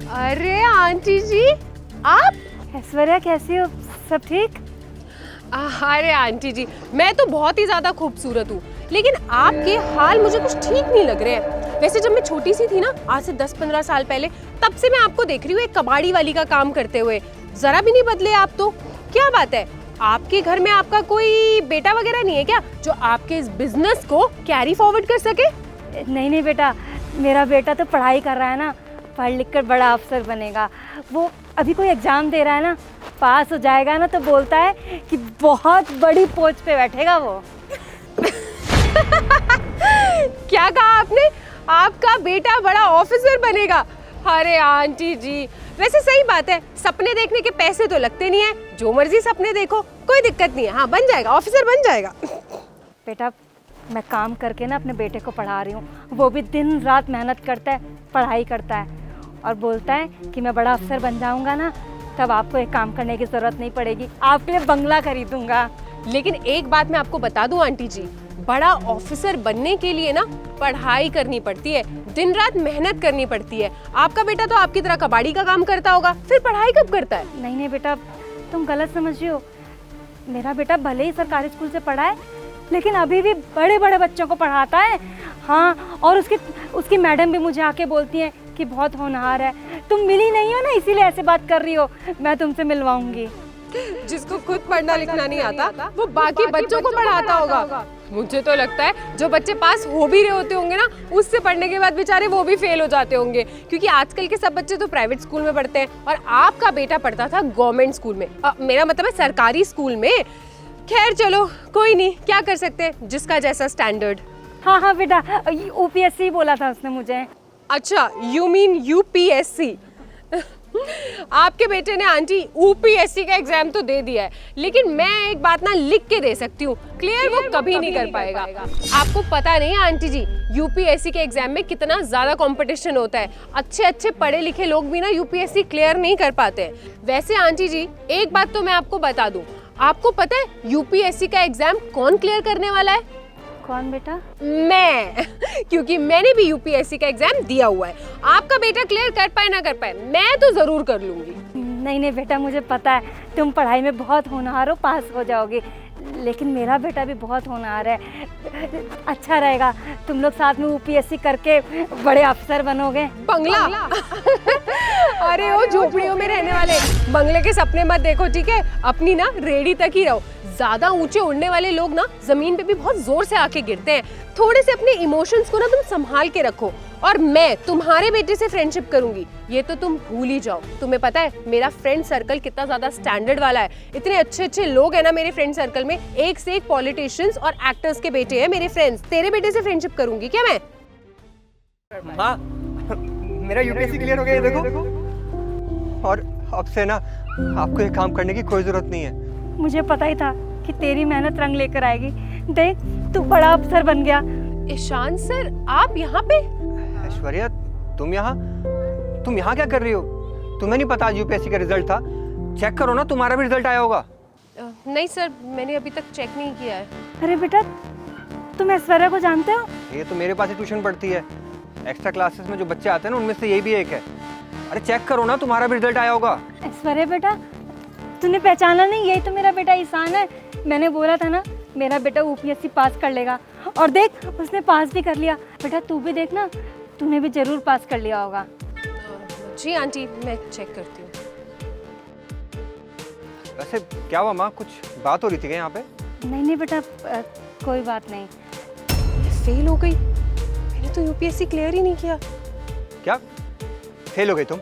अरे आंटी जी, आप? ऐश्वर्या कैसी हो? सब ठीक? अरे आंटी जी, मैं तो बहुत ही ज्यादा खूबसूरत हूँ, लेकिन आपके हाल मुझे कुछ ठीक नहीं लग रहे हैं। वैसे जब मैं छोटी सी थी ना, आज से 10-15 साल पहले, तब से मैं आपको देख रही हूँ एक कबाड़ी वाली का काम करते हुए। जरा भी नहीं बदले आप तो। क्या बात है, आपके घर में आपका कोई बेटा वगैरह नहीं है क्या, जो आपके इस बिजनेस को कैरी फॉरवर्ड कर सके? नहीं बेटा, मेरा बेटा तो पढ़ाई कर रहा है ना, पढ़ लिख कर बड़ा अफसर बनेगा। वो अभी कोई एग्ज़ाम दे रहा है ना, पास हो जाएगा ना तो बोलता है कि बहुत बड़ी पोस्ट पे बैठेगा वो। क्या कहा आपने? आपका बेटा बड़ा ऑफिसर बनेगा? अरे आंटी जी, वैसे सही बात है, सपने देखने के पैसे तो लगते नहीं है, जो मर्जी सपने देखो, कोई दिक्कत नहीं है। हाँ, बन जाएगा, ऑफिसर बन जाएगा। बेटा, मैं काम करके ना अपने बेटे को पढ़ा रही हूँ। वो भी दिन रात मेहनत करता है, पढ़ाई करता है और बोलता है कि मैं बड़ा अफसर बन जाऊँगा ना, तब आपको एक काम करने की ज़रूरत नहीं पड़ेगी, आपके लिए बंगला खरीदूँगा। लेकिन एक बात मैं आपको बता दूं आंटी जी, बड़ा ऑफिसर बनने के लिए ना पढ़ाई करनी पड़ती है, दिन रात मेहनत करनी पड़ती है। आपका बेटा तो आपकी तरह कबाड़ी का काम करता होगा, फिर पढ़ाई कब करता है? नहीं बेटा, तुम गलत समझ रही हो। मेरा बेटा भले ही सरकारी स्कूल से पढ़ा है, लेकिन अभी भी बड़े बड़े बच्चों को पढ़ाता है। हाँ, और उसकी मैडम भी मुझे आके बोलती हैं कि बहुत होनहार है। तुम मिली नहीं हो ना, इसीलिए ऐसे बात कर रही हो। मैं तुमसे मिलवाऊंगी। जिसको खुद पढ़ना लिखना नहीं आता, वो बाकी बच्चों को पढ़ाता होगा। मुझे तो लगता है जो बच्चे पास हो भी रहे होते होंगे ना, उससे पढ़ने के बाद बेचारे वो भी फेल हो जाते होंगे, क्योंकि आजकल के सब बच्चे तो प्राइवेट स्कूल में पढ़ते हैं और आपका बेटा पढ़ता था गवर्नमेंट स्कूल में। मेरा मतलब है सरकारी स्कूल में। खैर चलो, कोई नहीं, क्या कर सकते हैं, जिसका जैसा स्टैंडर्ड। हाँ बेटा, यूपीएससी बोला था उसने मुझे। अच्छा, यू मीन यूपीएससी? आपके बेटे ने आंटी यूपीएससी का एग्जाम तो दे दिया है, लेकिन मैं एक बात ना लिख के दे सकती हूँ, क्लियर वो कभी नहीं कर पाएगा। आपको पता नहीं आंटी जी, यूपीएससी के एग्जाम में कितना ज्यादा कंपटीशन होता है। अच्छे अच्छे पढ़े लिखे लोग भी ना यूपीएससी क्लियर नहीं कर पाते। वैसे आंटी जी, एक बात तो मैं आपको बता दूं, आपको पता है यूपीएससी का एग्जाम कौन क्लियर करने वाला है? कौन बेटा? मैं। क्योंकि मैंने भी यूपीएससी का एग्जाम दिया हुआ है। आपका बेटा क्लियर कर पाए ना कर पाए, मैं तो जरूर कर लूंगी। नहीं बेटा, मुझे पता है तुम पढ़ाई में बहुत होनहार हो, पास हो जाओगे। लेकिन मेरा बेटा भी बहुत होनहार है। अच्छा रहेगा तुम लोग साथ में यूपीएससी करके बड़े अफसर बनोगे। बंगला? अरे ओ झोपड़ियों में रहने वाले, बंगले के सपने मत देखो, ठीक है? अपनी ना रेडी तक ही रहो। ज्यादा ऊंचे उड़ने वाले लोग ना जमीन पे भी बहुत जोर से आके गिरते हैं। थोड़े से अपने इमोशंस को ना तुम संभाल के रखो। और मैं तुम्हारे बेटे से फ्रेंडशिप करूंगी, ये तो तुम भूल ही जाओ। तुम्हें पता है मेरा फ्रेंड सर्कल कितना ज्यादा स्टैंडर्ड वाला है। इतने अच्छे अच्छे लोग हैं ना मेरे फ्रेंड सर्कल में, एक से एक पॉलिटिशियंस और एक्टर्स के बेटे हैं मेरे फ्रेंड्स। तेरे बेटे से फ्रेंडशिप करूंगी क्या मैं? माँ, मेरा यूपीएससी क्लियर हो गया, ये देखो। और अब से ना आपको ये काम करने की कोई जरूरत नहीं है। मुझे पता ही था कि तेरी मेहनत रंग लेकर आएगी। देख, तू बड़ा अफसर बन गया। ईशान सर, आप यहाँ पे? ऐश्वर्या, तुम यहाँ क्या कर रही हो? तुम्हें नहीं पता आज यूपीएससी का रिजल्ट था? चेक करो ना, तुम्हारा भी रिजल्ट आया होगा। नहीं सर, मैंने अभी तक चेक नहीं किया है। अरे बेटा, तुम ऐश्वर्या को जानते हो? ये तो मेरे पास ही ट्यूशन पढ़ती है। एक्स्ट्रा क्लासेस में जो बच्चे आते हैं ना, उनमें से ये भी एक है। अरे चेक करो ना, तुम्हारा भी रिजल्ट आया होगा। ऐश्वर्या बेटा, तूने पहचाना नहीं? यही तो मेरा बेटा ईशान है। मैंने बोला था ना मेरा बेटा यूपीएससी पास कर लेगा, और देख उसने पास भी कर लिया। बेटा तू भी देख ना, तूने भी जरूर पास कर लिया होगा। जी आंटी, मैं चेक करती हूँ। वैसे क्या हुआ माँ, कुछ बात हो रही थी क्या यहाँ पे? नहीं बेटा, कोई बात नहीं। फेल हो गई? मैंने तो यूपीएससी क्लियर ही नहीं किया। क्या फेल हो गई तुम?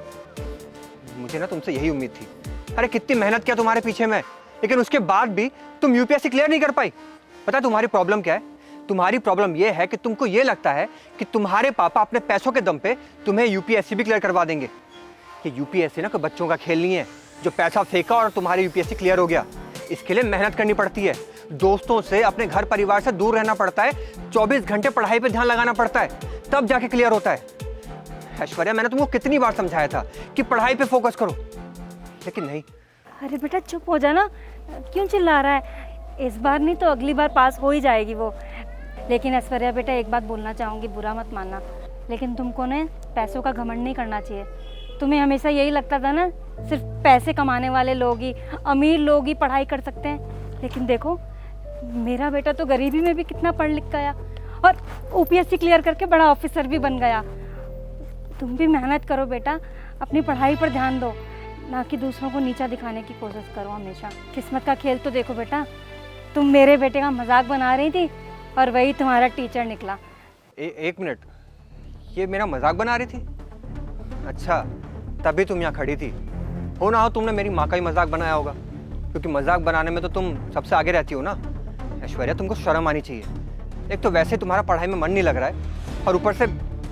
मुझे ना तुमसे यही उम्मीद थी। अरे कितनी मेहनत किया तुम्हारे पीछे मैं, लेकिन उसके बाद भी तुम यूपीएससी क्लियर नहीं कर पाई। पता है तुम्हारी प्रॉब्लम क्या है? तुम्हारी प्रॉब्लम ये है कि तुमको ये लगता है कि तुम्हारे पापा अपने पैसों के दम पे तुम्हें यूपीएससी भी क्लियर करवा देंगे। कि यूपीएससी ना कोई बच्चों का खेल नहीं है जो पैसा फेंका और तुम्हारी यूपीएससी क्लियर हो गया। इसके लिए मेहनत करनी पड़ती है, दोस्तों से, अपने घर परिवार से दूर रहना पड़ता है, 24 घंटे पढ़ाई पे ध्यान लगाना पड़ता है, तब जाके क्लियर होता है। ऐश्वर्या, मैंने तुमको कितनी बार समझाया था कि पढ़ाई पे फोकस करो, लेकिन नहीं। अरे बेटा चुप हो जा ना, क्यों चिल्ला रहा है? इस बार नहीं तो अगली बार पास हो ही जाएगी वो। लेकिन ऐश्वर्या बेटा, एक बात बोलना चाहूँगी, बुरा मत मानना, लेकिन तुमको ने पैसों का घमंड नहीं करना चाहिए। तुम्हें हमेशा यही लगता था ना सिर्फ पैसे कमाने वाले लोग ही, अमीर लोग ही पढ़ाई कर सकते हैं, लेकिन देखो मेरा बेटा तो गरीबी में भी कितना पढ़ लिख गया और यूपीएससी क्लियर करके बड़ा ऑफिसर भी बन गया। तुम भी मेहनत करो बेटा, अपनी पढ़ाई पर ध्यान दो, ना कि दूसरों को नीचा दिखाने की कोशिश करो हमेशा। किस्मत का खेल तो देखो बेटा, तुम मेरे बेटे का मजाक बना रही थी और वही तुम्हारा टीचर निकला। एक मिनट, ये मेरा मजाक बना रही थी? अच्छा, तभी तुम यहाँ खड़ी थी। हो ना हो तुमने मेरी माँ का ही मजाक बनाया होगा, क्योंकि मजाक बनाने में तो तुम सबसे आगे रहती हो ना। ऐश्वर्या, तुमको शर्म आनी चाहिए। एक तो वैसे तुम्हारा पढ़ाई में मन नहीं लग रहा है और ऊपर से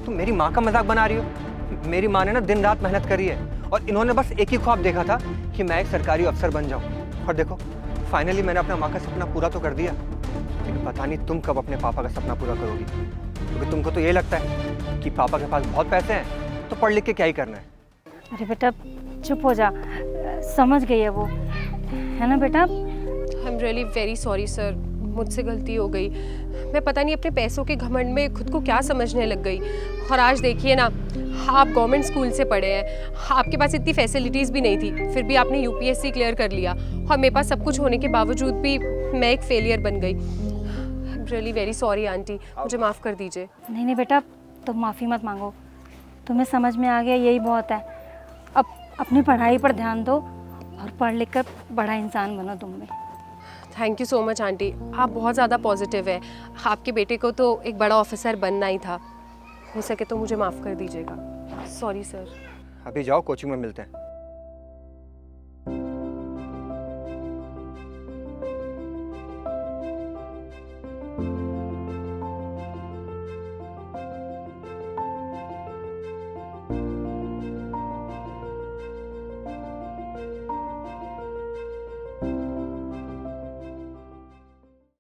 तुम मेरी माँ का मजाक बना रही हो। मेरी माँ ने ना दिन रात मेहनत करी है और इन्होंने बस एक ही ख्वाब देखा था कि मैं एक सरकारी अफसर बन जाऊँ, और देखो फाइनली मैंने अपना माँ का सपना पूरा तो कर दिया। लेकिन पता नहीं तुम कब अपने पापा का सपना पूरा करोगी, क्योंकि तुमको तो ये लगता है कि पापा के पास बहुत पैसे हैं तो पढ़ लिख के क्या ही करना है। अरे बेटा चुप हो जा, समझ गई है वो, है ना बेटा? I am really very sorry sir, मुझसे गलती हो गई। मैं पता नहीं अपने पैसों के घमंड में खुद को क्या समझने लग गई। और आज देखिए ना, आप गवर्नमेंट स्कूल से पढ़े हैं, आपके पास इतनी फैसिलिटीज़ भी नहीं थी, फिर भी आपने यूपीएससी क्लियर कर लिया, और मेरे पास सब कुछ होने के बावजूद भी मैं एक फेलियर बन गई। I am really very sorry aunty, मुझे माफ़ कर दीजिए। नहीं नहीं बेटा, तुम माफ़ी मत मांगो, तुम्हें समझ में आ गया यही बहुत है। अब अपनी पढ़ाई पर ध्यान दो और पढ़ लिख कर बड़ा इंसान बनो तुम भी। Thank you so much aunty, आप बहुत ज़्यादा पॉजिटिव है। आपके बेटे को तो एक बड़ा ऑफिसर बनना ही था। हो सके तो मुझे माफ़ कर दीजिएगा। Sorry sir. अभी जाओ, कोचिंग में मिलते हैं।